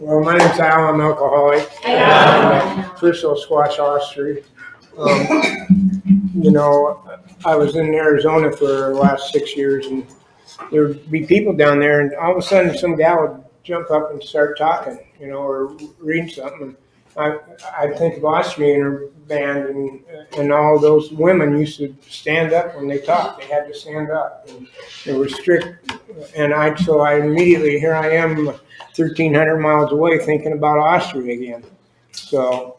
Well, my name's Al. I'm alcoholic. First Squash Austria. I was in Arizona for the last 6 years, and there would be people down there, and all of a sudden some gal would jump up and start talking, or reading something. And I think of Austria and her band, and all those women used to stand up when they talked. They had to stand up, and they were strict. And so I immediately, here I am, 1,300 miles away, thinking about Austria again. So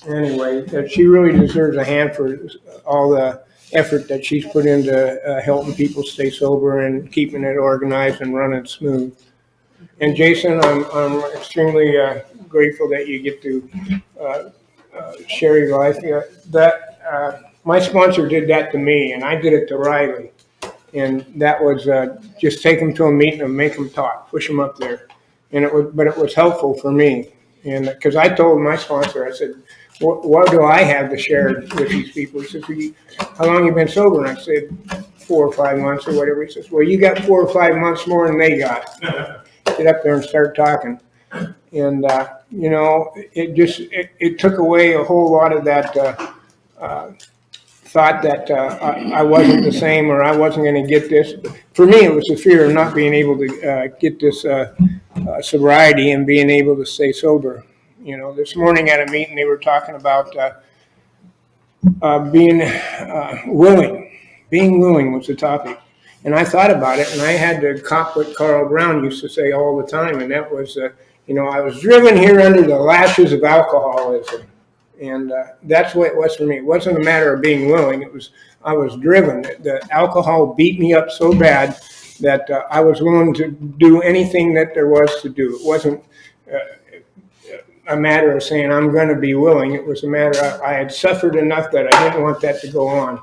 anyway, she really deserves a hand for all the effort that she's put into helping people stay sober and keeping it organized and running smooth. And Jason, I'm extremely grateful that you get to share your life. My sponsor did that to me, and I did it to Riley. And that was just take them to a meeting and make them talk, push them up there. But it was helpful for me. And because I told my sponsor, I said, what do I have to share with these people? He says, how long have you been sober? And I said, 4 or 5 months or whatever. He says, well, you got 4 or 5 months more than they got. Get up there and start talking. And, it took away a whole lot of that thought that I wasn't the same or I wasn't going to get this. For me, it was the fear of not being able to get this sobriety and being able to stay sober. This morning at a meeting, they were talking about being willing. Being willing was the topic. And I thought about it, and I had to cop what Carl Brown used to say all the time, and that was, I was driven here under the lashes of alcoholism. And that's what it was for me. It wasn't a matter of being willing. I was driven. The alcohol beat me up so bad that I was willing to do anything that there was to do. It wasn't a matter of saying I'm going to be willing. It was a matter of I had suffered enough that I didn't want that to go on.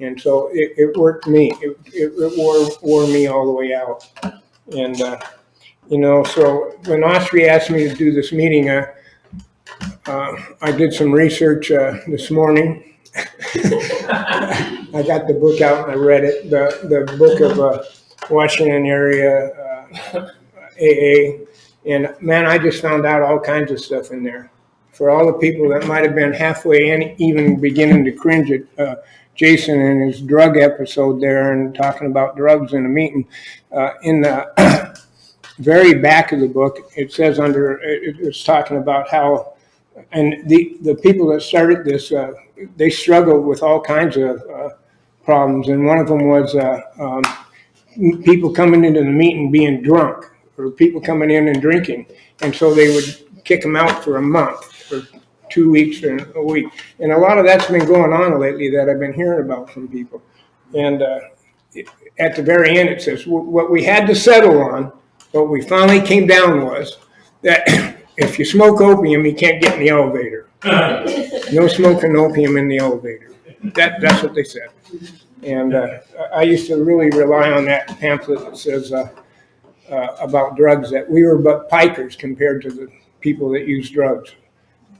And so it worked me. It wore me all the way out. And, so when Austria asked me to do this meeting, I did some research this morning. I got the book out and I read it. The book of Washington area AA. And man, I just found out all kinds of stuff in there. For all the people that might have been halfway in, even beginning to cringe at Jason and his drug episode there and talking about drugs in a meeting, in the very back of the book, it says it's talking about how, and the people that started this, they struggled with all kinds of problems. And one of them was people coming into the meeting being drunk, or people coming in and drinking. And so they would kick them out for a month, or 2 weeks, or a week. And a lot of that's been going on lately that I've been hearing about from people. And at the very end, it says, what we had to settle on, what we finally came down was that if you smoke opium, you can't get in the elevator. No smoking opium in the elevator. That's what they said. And I used to really rely on that pamphlet that says about drugs, that we were but pikers compared to the people that use drugs.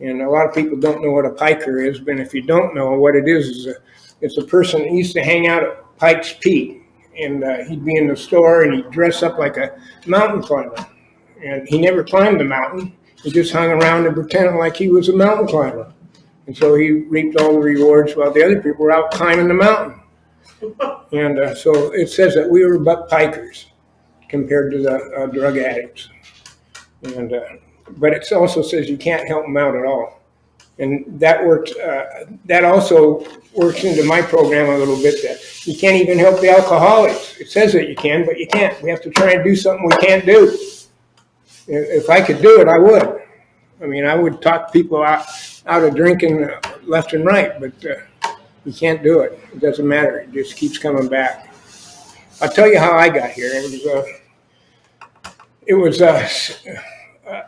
And a lot of people don't know what a piker is, but if you don't know what it is it's a person that used to hang out at Pikes Peak, and he'd be in the store and he'd dress up like a mountain climber. And he never climbed the mountain. He just hung around and pretended like he was a mountain climber. And so he reaped all the rewards while the other people were out climbing the mountain. And so it says that we were but pikers compared to the drug addicts. And but it also says you can't help them out at all. And that worked. That also works into my program a little bit, that you can't even help the alcoholics. It says that you can, but you can't. We have to try and do something we can't do. If I could do it, I would. I mean, I would talk people out of drinking left and right, but you can't do it. It doesn't matter. It just keeps coming back. I'll tell you how I got here.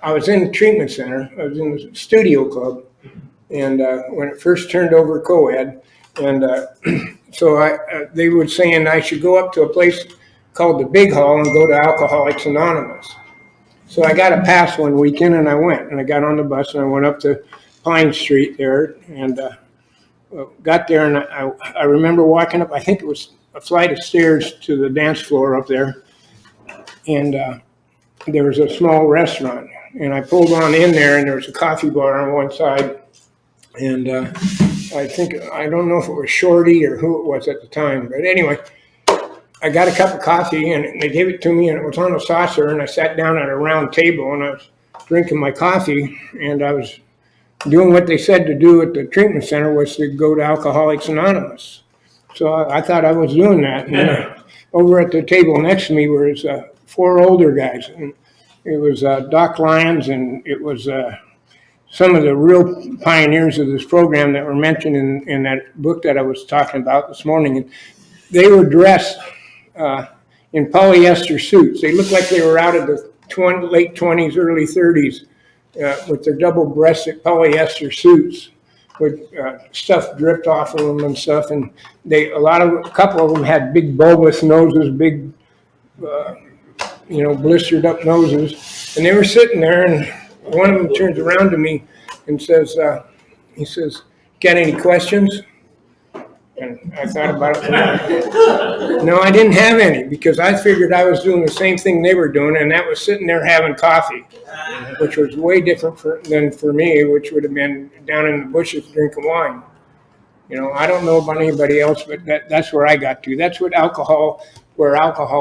I was in the treatment center. I was in the studio club, and when it first turned over co-ed, and so they were saying I should go up to a place called the Big Hall and go to Alcoholics Anonymous. So I got a pass one weekend, and I went, and I got on the bus, and I went up to Pine Street there, and got there, and I remember walking up, I think it was a flight of stairs to the dance floor up there, and there was a small restaurant, and I pulled on in there, and there was a coffee bar on one side, and I don't know if it was Shorty or who it was at the time, but anyway, I got a cup of coffee, and they gave it to me, and it was on a saucer, and I sat down at a round table, and I was drinking my coffee, and I was doing what they said to do at the treatment center, was to go to Alcoholics Anonymous. So I thought I was doing that. And over at the table next to me were 4 older guys. And it was Doc Lyons, and it was some of the real pioneers of this program that were mentioned in that book that I was talking about this morning. And they were dressed in polyester suits. They looked like they were out of the late 20s, early 30s, with their double-breasted polyester suits, with stuff dripped off of them and stuff. And a couple of them had big bulbous noses, big, blistered up noses. And they were sitting there, and one of them turns around to me and says, "Got any questions?" And I thought about it for a minute. No, I didn't have any, because I figured I was doing the same thing they were doing, and that was sitting there having coffee, which was way different than for me, which would have been down in the bushes drinking wine. I don't know about anybody else, but that's where I got to. That's where alcohol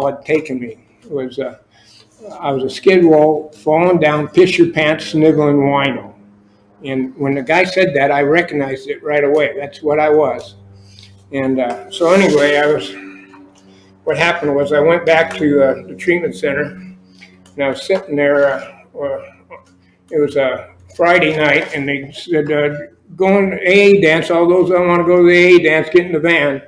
had taken me. I was a skid row, falling down, piss your pants, sniveling wino. And when the guy said that, I recognized it right away. That's what I was. And so anyway, what happened was I went back to the treatment center, and I was sitting there. It was a Friday night, and they said, "Going to AA dance. All those that want to go to the AA dance, get in the van."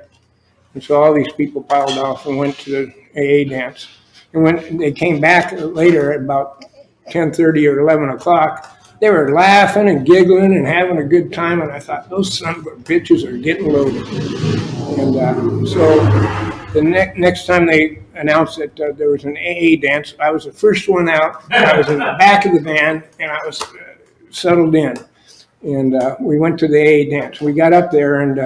And so all these people piled off and went to the AA dance. And when they came back later at about 10:30 or 11 o'clock, they were laughing and giggling and having a good time, and I thought, those son of a bitches are getting loaded. And so the next time they announced that there was an AA dance, I was the first one out. I was in the back of the van, and I was settled in. And we went to the AA dance. We got up there, and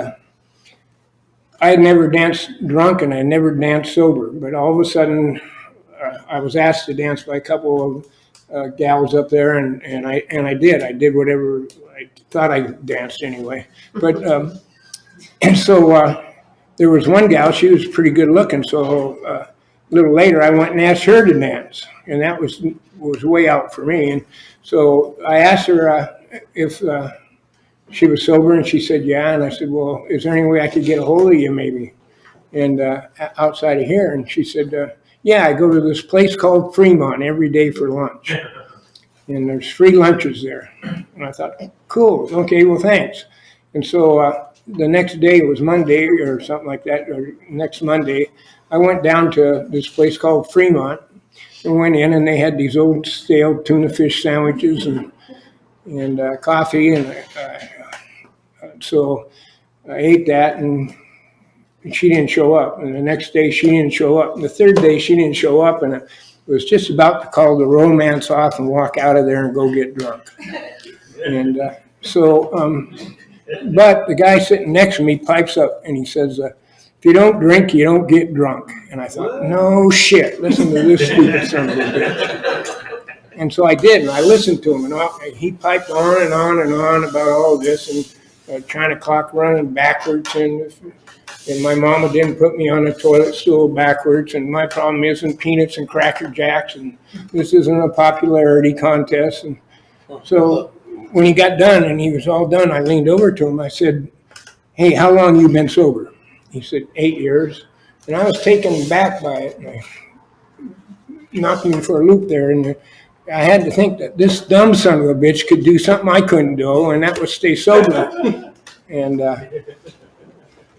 I had never danced drunk, and I never danced sober. But all of a sudden, I was asked to dance by a couple of gals up there, and I did. I did whatever I thought I danced anyway. But and so there was one gal. She was pretty good looking. So a little later, I went and asked her to dance, and that was way out for me. And so I asked her if she was sober, and she said yeah. And I said, well, is there any way I could get a hold of you maybe, and outside of here? And she said, yeah, I go to this place called Fremont every day for lunch, and there's free lunches there. And I thought, cool, okay, well, thanks. And so the next day, it was Monday or something like that, or next Monday, I went down to this place called Fremont and went in, and they had these old stale tuna fish sandwiches and coffee, and so I ate that, and she didn't show up. And the next day she didn't show up. And the third day she didn't show up. And I was just about to call the romance off and walk out of there and go get drunk. And but the guy sitting next to me pipes up and he says, if you don't drink, you don't get drunk. And I thought, no shit, listen to this stupid son of a bitch. And so I did, and I listened to him. And he piped on and on and on about all this, and trying to clock running backwards, and my mama didn't put me on a toilet stool backwards, and my problem isn't peanuts and Cracker Jacks, and this isn't a popularity contest. And so when he got done and he was all done, I leaned over to him. I said, hey, how long you been sober? He said, 8 years. And I was taken back by it, and I knocked me for a loop there, and I had to think that this dumb son of a bitch could do something I couldn't do, and that was stay sober. And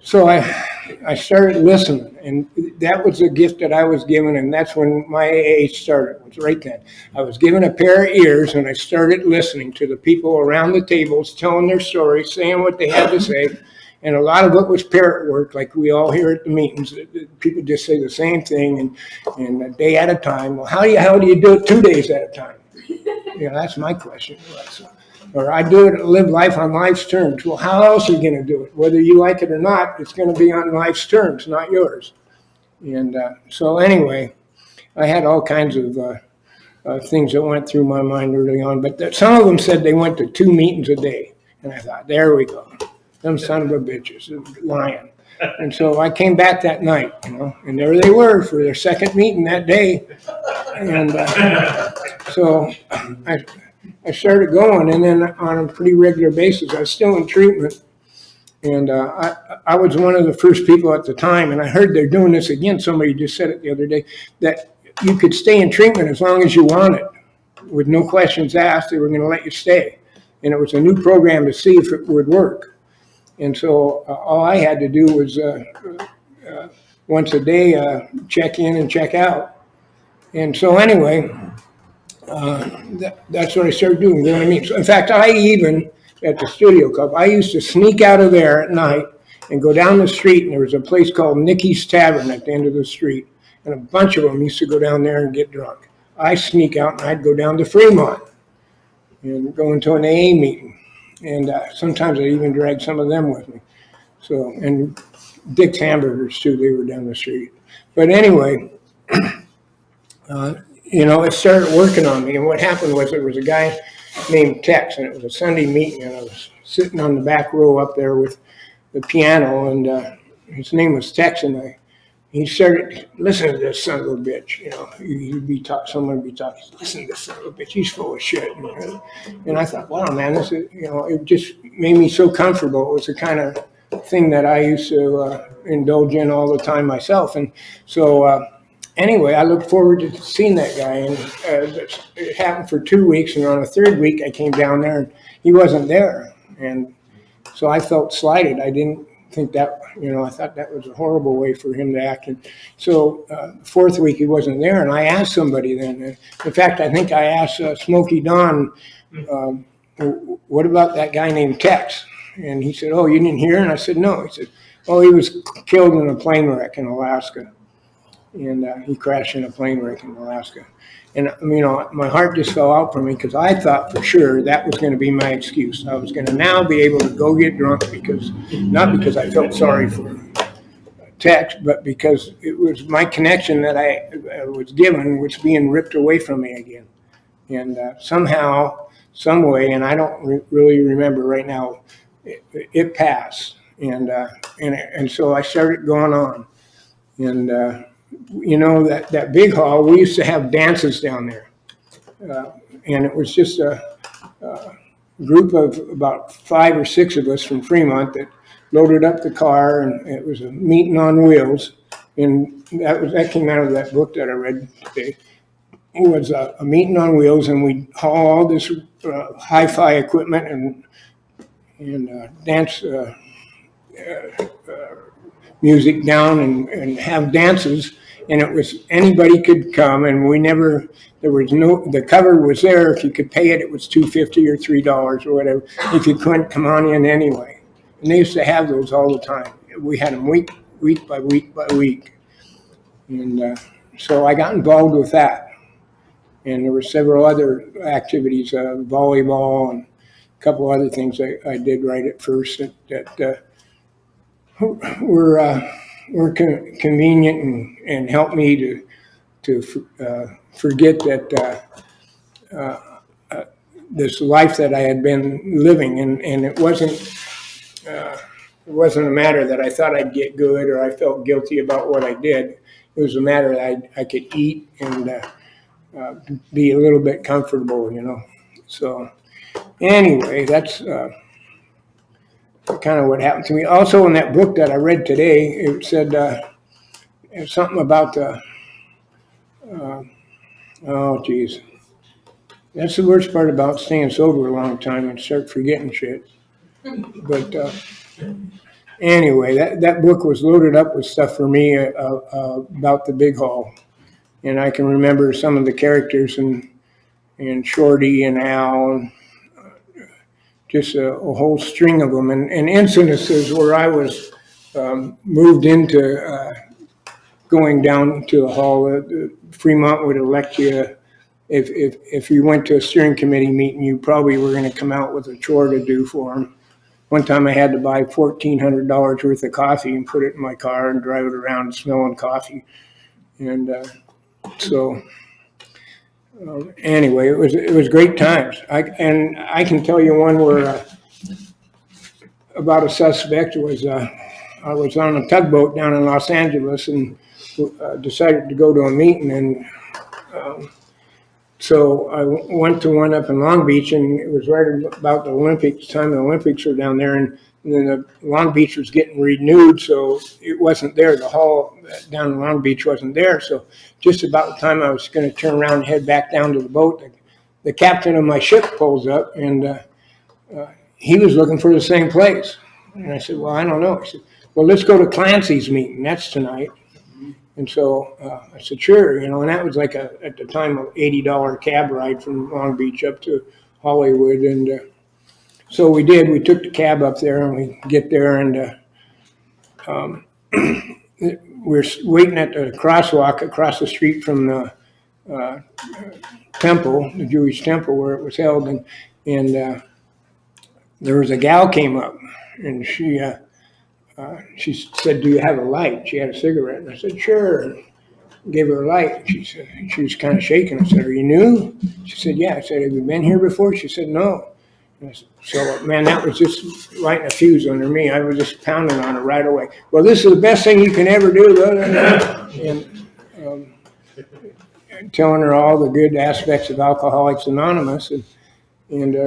so I started listening, and that was a gift that I was given, and that's when my AA started, was right then. I was given a pair of ears, and I started listening to the people around the tables, telling their stories, saying what they had to say, and a lot of it was parrot work, like we all hear at the meetings. People just say the same thing, and a day at a time. Well, how do you do it 2 days at a time? That's my question. Or I do it, live life on life's terms. Well, how else are you going to do it? Whether you like it or not, it's going to be on life's terms, not yours. And so anyway, I had all kinds of things that went through my mind early on. But some of them said they went to 2 meetings a day. And I thought, there we go. Them son of a bitches, lying. And so I came back that night, and there they were for their second meeting that day. And so I started going, and then on a pretty regular basis, I was still in treatment. And I was one of the first people at the time, and I heard they're doing this again. Somebody just said it the other day, that you could stay in treatment as long as you wanted, with no questions asked. They were going to let you stay. And it was a new program to see if it would work. And so all I had to do was once a day check in and check out. And so anyway, that's what I started doing. You know what I mean? So in fact, I even, at the studio club, I used to sneak out of there at night and go down the street, and there was a place called Nicky's Tavern at the end of the street. And a bunch of them used to go down there and get drunk. I sneak out and I'd go down to Fremont and go into an AA meeting. And sometimes I even dragged some of them with me. So, and Dick's Hamburgers too, they were down the street. But anyway, it started working on me. And what happened was there was a guy named Tex, and it was a Sunday meeting, and I was sitting on the back row up there with the piano, and his name was Tex, and he started, listen to this son of a bitch, someone would be talking, listen to this son of a bitch, he's full of shit. And I thought, wow, man, this is, it just made me so comfortable. It was the kind of thing that I used to indulge in all the time myself. And so anyway, I looked forward to seeing that guy, and it happened for 2 weeks, and on the third week I came down there and he wasn't there. And so I felt slighted. I didn't think that, I thought that was a horrible way for him to act. And so fourth week he wasn't there, and I asked somebody then. In fact, I think I asked Smokey Don, what about that guy named Tex? And he said, oh, you didn't hear? And I said, no. He said, oh, he was killed in a plane wreck in Alaska. And he crashed in a plane wreck in Alaska. And, my heart just fell out for me, because I thought for sure that was going to be my excuse. I was going to now be able to go get drunk, not because I felt sorry for Tex, but because it was my connection that I was given was being ripped away from me again. And somehow, some way, and I don't really remember right now, it passed. And so I started going on. And that big hall, we used to have dances down there. And it was just a group of about 5 or 6 of us from Fremont that loaded up the car, and it was a meeting on wheels. And that came out of that book that I read today. It was a meeting on wheels, and we'd haul all this hi-fi equipment and dance music down and have dances. And it was, anybody could come, and the cover was there. If you could pay it, it was $2.50 or $3 or whatever. If you couldn't, come on in anyway. And they used to have those all the time. We had them week by week by week. And so I got involved with that. And there were several other activities, volleyball and a couple other things I did right at first that were convenient and helped me to forget that this life that I had been living, and it wasn't a matter that I thought I'd get good or I felt guilty about what I did. It was a matter that I could eat and be a little bit comfortable, So anyway, that's kind of what happened to me. Also, in that book that I read today, it said something about that's the worst part about staying sober a long time and start forgetting shit. But anyway, that book was loaded up with stuff for me about the big hall. And I can remember some of the characters and Shorty and Al, and just a whole string of them, and incidences where I was moved into going down to the hall. Fremont would elect you. If you went to a steering committee meeting, you probably were going to come out with a chore to do for them. One time I had to buy $1,400 worth of coffee and put it in my car and drive it around smelling coffee. And so Anyway, it was great times. I can tell you one where about a suspect was I was on a tugboat down in Los Angeles and decided to go to a meeting, and so I went to one up in Long Beach, and it was right about the Olympics, time the Olympics were down there, and then the Long Beach was getting renewed, so it wasn't there. The hall down in Long Beach wasn't there. So just about the time I was going to turn around and head back down to the boat, the captain of my ship pulls up, and he was looking for the same place. And I said, well, I don't know. He said, well, let's go to Clancy's meeting. That's tonight. And so I said, sure, and that was like at the time, an $80 cab ride from Long Beach up to Hollywood. And so we did. We took the cab up there, and we get there, and we're waiting at the crosswalk across the street from the temple, the Jewish temple where it was held. And there was a gal came up, and she said, do you have a light? She had a cigarette. And I said, sure. And gave her a light. She was kind of shaking. I said, are you new? She said, yeah. I said, have you been here before? She said, no. And I said, so, man, that was just lighting a fuse under me. I was just pounding on it right away. Well, this is the best thing you can ever do. And telling her all the good aspects of Alcoholics Anonymous, and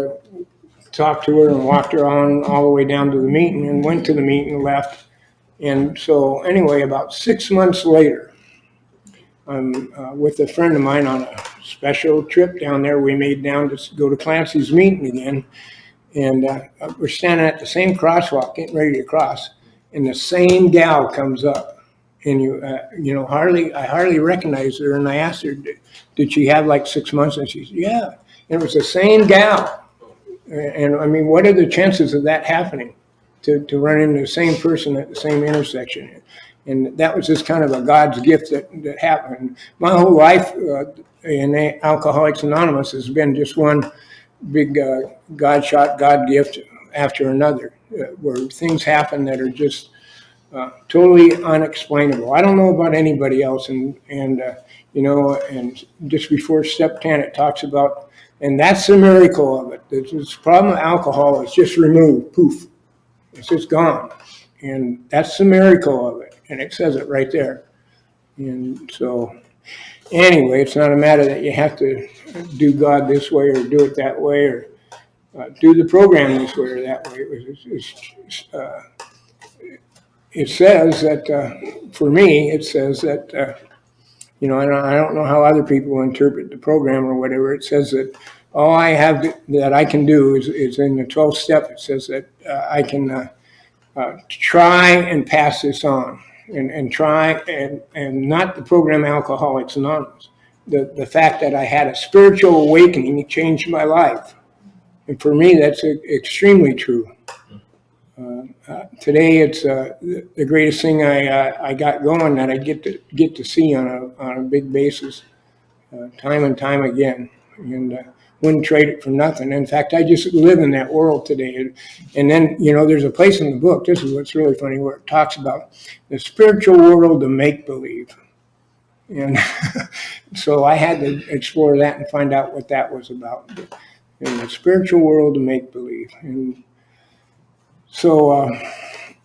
talked to her and walked her on all the way down to the meeting, and went to the meeting and left. And so anyway, about 6 months later, I'm with a friend of mine on a special trip down there we made down to go to Clancy's meeting again. And we're standing at the same crosswalk, getting ready to cross, and the same gal comes up. And I hardly recognized her. And I asked her, did she have like 6 months? And she said, yeah. And it was the same gal. And I mean, what are the chances of that happening, to run into the same person at the same intersection? And that was just kind of a God's gift that happened. My whole life in Alcoholics Anonymous has been just one big God shot, God gift after another, where things happen that are just totally unexplainable. I don't know about anybody else, and just before step 10, it talks about, and that's the miracle of it. This problem of alcohol is just removed, poof, it's just gone, and that's the miracle of it, and it says it right there. And so, anyway, it's not a matter that you have to do God this way or do it that way, or do the program this way or that way. It says that, for me, it says that, I don't know how other people interpret the program or whatever. It says that all I have that I can do is in the 12th step. It says that I can try and pass this on, and try and not the program Alcoholics Anonymous. The fact that I had a spiritual awakening changed my life, and for me that's extremely true. Today it's the greatest thing I got going, that I get to see on a big basis, time and time again, and wouldn't trade it for nothing. In fact, I just live in that world today. And then there's a place in the book. This is what's really funny, where it talks about the spiritual world of make believe, and so I had to explore that and find out what that was about. In the spiritual world of make believe, and so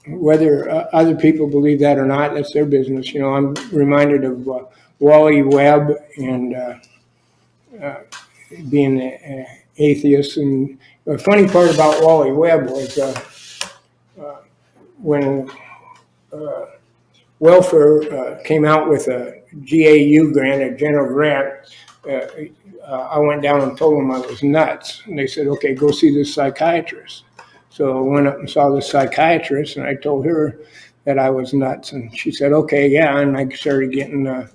whether other people believe that or not, that's their business. I'm reminded of Wally Webb, and being an atheist. And the funny part about Wally Webb was when welfare came out with a GAU grant, a general grant, I went down and told them I was nuts. And they said, okay, go see this psychiatrist. So I went up and saw this psychiatrist, and I told her that I was nuts. And she said, okay, yeah. And I started getting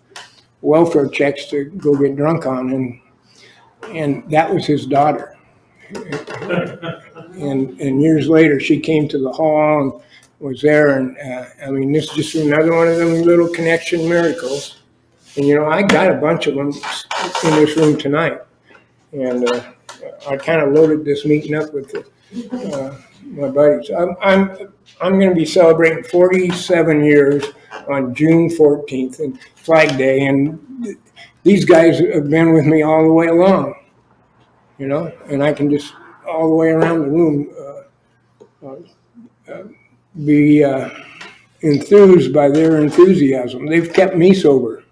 welfare checks to go get drunk on. And that was his daughter. And years later, she came to the hall and was there. And this is just another one of them little connection miracles. And I got a bunch of them in this room tonight. And I kind of loaded this meeting up with my buddies. I'm going to be celebrating 47 years on June 14th, and Flag Day. And these guys have been with me all the way along, you know, and I can just all the way around the room be enthused by their enthusiasm. They've kept me sober,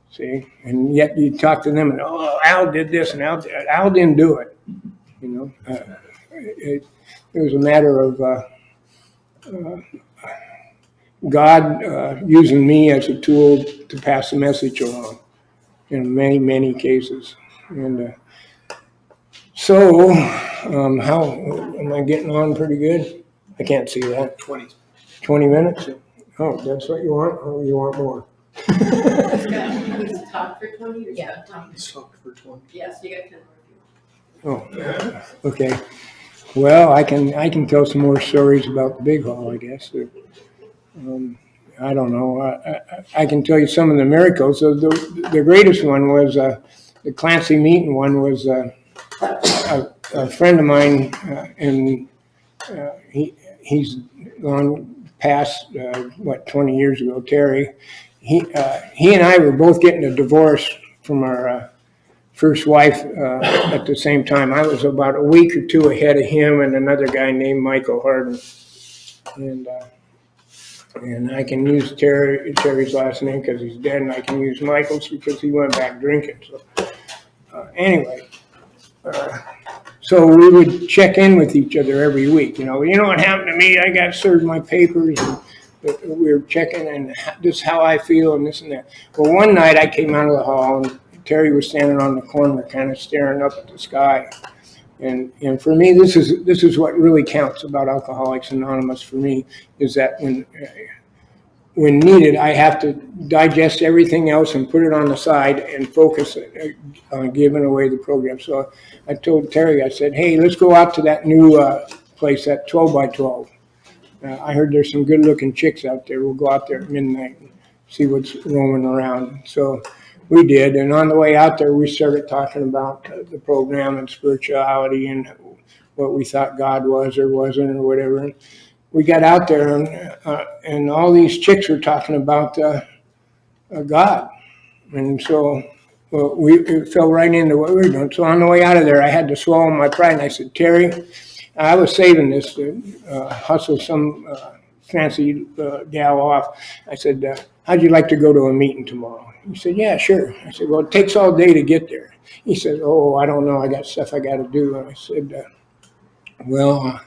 see, and yet you talk to them and, oh, Al did this and Al didn't do it, you know. It was a matter of God using me as a tool to pass the message along in many, many cases. And so, how am I getting on pretty good? I can't see that. 20 minutes? Oh, that's what you want? Oh, you want more? He's talked for 20 or Yeah. He's talked for 20. Yes, you got 10 more. Oh, okay. Well, I can tell some more stories about the Big Hall, I guess. I don't know. I can tell you some of the miracles. The greatest one was the Clancy Meeting one was a friend of mine, and he's gone past 20 years ago. Terry, he and I were both getting a divorce from our first wife at the same time. I was about a week or two ahead of him and another guy named Michael Harden, and I can use Terry's last name because he's dead, and I can use Michael's because he went back drinking. So anyway. So we would check in with each other every week. You know what happened to me? I got served my papers, and we were checking, and this is how I feel, and this and that. Well, one night I came out of the hall, and Terry was standing on the corner, kind of staring up at the sky. And for me, this is what really counts about Alcoholics Anonymous. For me, is that when needed, I have to digest everything else and put it on the side and focus on giving away the program. So I told Terry, I said, hey, let's go out to that new place, that 12 by 12. I heard there's some good looking chicks out there. We'll go out there at midnight and see what's roaming around. So we did. And on the way out there, we started talking about the program and spirituality and what we thought God was or wasn't or whatever. And we got out there, and all these chicks were talking about God. And so it fell right into what we were doing. So on the way out of there, I had to swallow my pride, and I said, Terry, I was saving this to hustle some fancy gal off. I said, how'd you like to go to a meeting tomorrow? He said, yeah, sure. I said, well, it takes all day to get there. He said, oh, I don't know. I got stuff I got to do. And I said, well,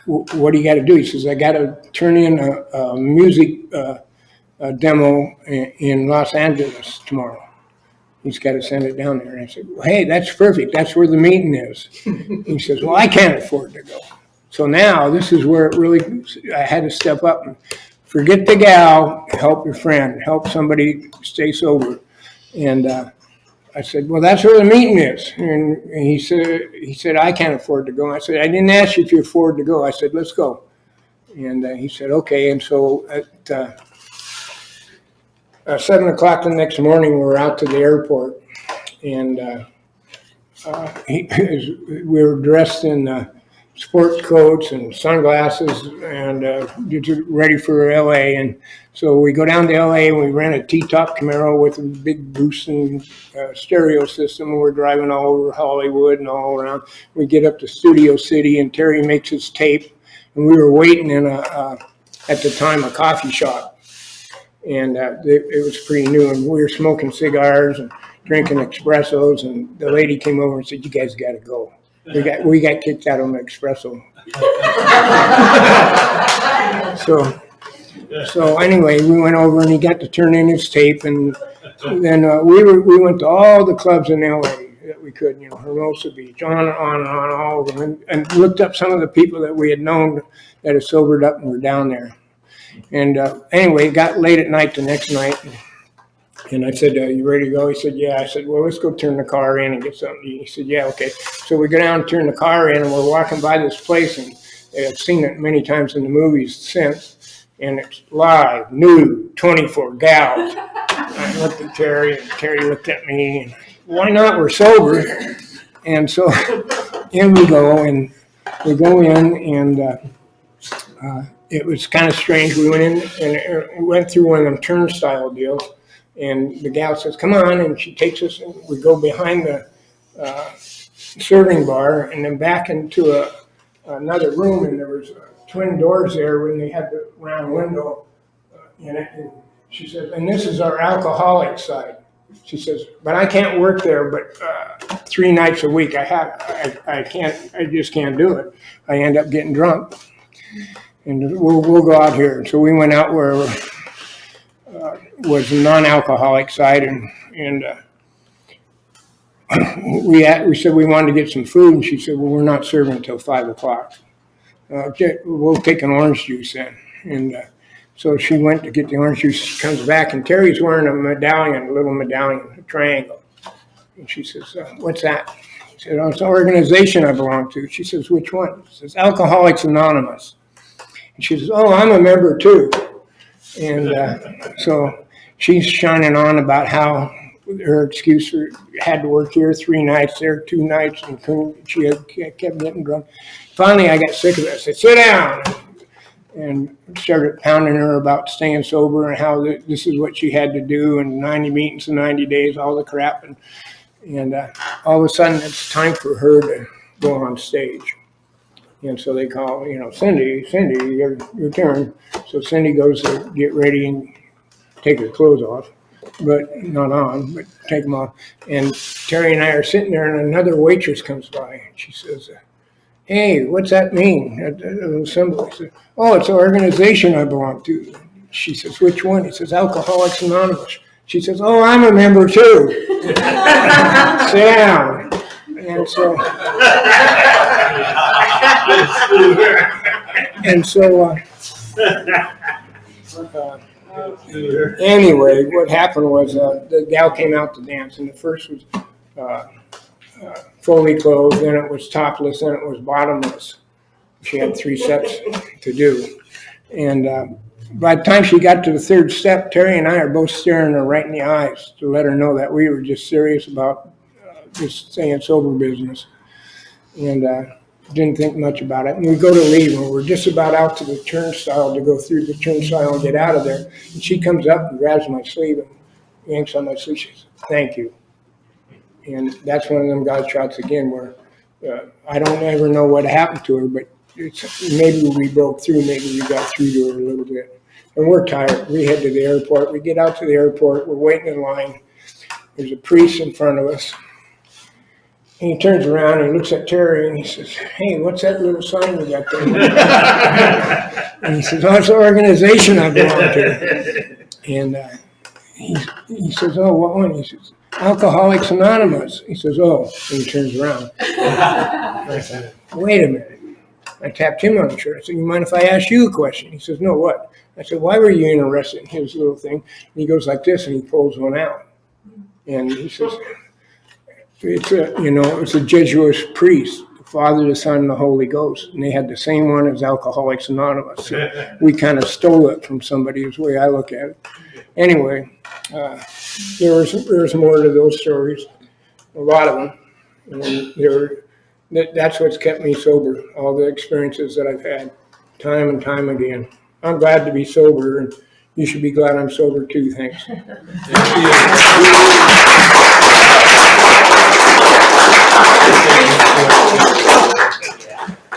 what do you got to do? He says, I got to turn in a music demo in Los Angeles tomorrow. He's got to send it down there. And I said, well, hey, that's perfect. That's where the meeting is. He says, well, I can't afford to go. So now this is where it really, I had to step up and forget the gal, help your friend, help somebody stay sober. And I said, well, that's where the meeting is. And he said, I can't afford to go. I said, I didn't ask you if you afford to go. I said, let's go. And he said, okay. And so at 7 o'clock the next morning, we were out to the airport. And we were dressed in sports coats and sunglasses and ready for LA. And so we go down to LA and we rent a T-top Camaro with a big boosting stereo system. And we're driving all over Hollywood and all around. We get up to Studio City and Terry makes his tape. And we were waiting in at the time, a coffee shop. And it was pretty new. And we were smoking cigars and drinking espressos. And the lady came over and said, you guys got to go. We got kicked out on the espresso. So anyway, we went over and he got to turn in his tape, and then we went to all the clubs in LA that we could, Hermosa Beach, on and on all of them, and looked up some of the people that we had known that had sobered up and were down there. And anyway, it got late at night the next night. And I said, you ready to go? He said, yeah. I said, well, let's go turn the car in and get something to eat. He said, yeah, okay. So we go down and turn the car in, and we're walking by this place, and I've seen it many times in the movies since, and it's live, new, 24 gals. I looked at Terry, and Terry looked at me, and why not? We're sober. And so in we go, and we go in, and it was kind of strange. We went in and went through one of them turnstile deals. And the gal says, come on, and she takes us, and we go behind the serving bar and then back into another room, and there was twin doors there when they had the round window in it. And she says, and this is our alcoholic side. She says, but I can't work there, but 3 nights a week I just can't do it. I end up getting drunk, and we'll go out here. So we went out where was the non-alcoholic side, and we said we wanted to get some food, and she said, well, we're not serving until 5 o'clock. We'll take an orange juice then. And so she went to get the orange juice, comes back, and Terry's wearing a little medallion, a triangle. And she says, what's that? He said, oh, it's an organization I belong to. She says, which one? She says, Alcoholics Anonymous. And she says, oh, I'm a member too. And so she's shining on about how her excuse had to work here 3 nights, there 2 nights, and she kept getting drunk. Finally, I got sick of it. I said, sit down. And started pounding her about staying sober and how this is what she had to do, and 90 meetings in 90 days, all the crap. And all of a sudden, it's time for her to go on stage. And so they call, Cindy, your turn. So Cindy goes to get ready and take her clothes off, but not on, but take them off. And Terry and I are sitting there, and another waitress comes by. And she says, hey, what's that mean? A symbol. He said, oh, it's an organization I belong to. She says, which one? He says, Alcoholics Anonymous. She says, oh, I'm a member too. Sit down. And so, anyway, what happened was the gal came out to dance, and the first was fully clothed, then it was topless, then it was bottomless. She had 3 steps to do. And by the time she got to the 3rd step, Terry and I are both staring her right in the eyes to let her know that we were just serious about just staying sober business. And didn't think much about it. And we go to leave, and we're just about out to the turnstile to go through the turnstile and get out of there. And she comes up and grabs my sleeve and yanks on my sleeve. She says, thank you. And that's one of them God shots again where I don't ever know what happened to her, but maybe we broke through, maybe we got through to her a little bit. And we're tired. We head to the airport. We get out to the airport. We're waiting in line. There's a priest in front of us. And he turns around and he looks at Terry and he says, hey, what's that little sign you got there? And he says, oh, it's an organization I belong to. And he says, oh, what one? He says, Alcoholics Anonymous. He says, oh, and he turns around. I said, wait a minute. I tapped him on the shoulder. I said, you mind if I ask you a question? He says, no, what? I said, why were you interested in his little thing? And he goes like this, and he pulls one out. And he says, it's a Jesuit priest, the Father, the Son, and the Holy Ghost. And they had the same one as Alcoholics Anonymous. So we kind of stole it from somebody, is the way I look at it. Anyway, there's more to those stories, a lot of them. And that's what's kept me sober, all the experiences that I've had, time and time again. I'm glad to be sober, and you should be glad I'm sober too. Thanks. Thank you.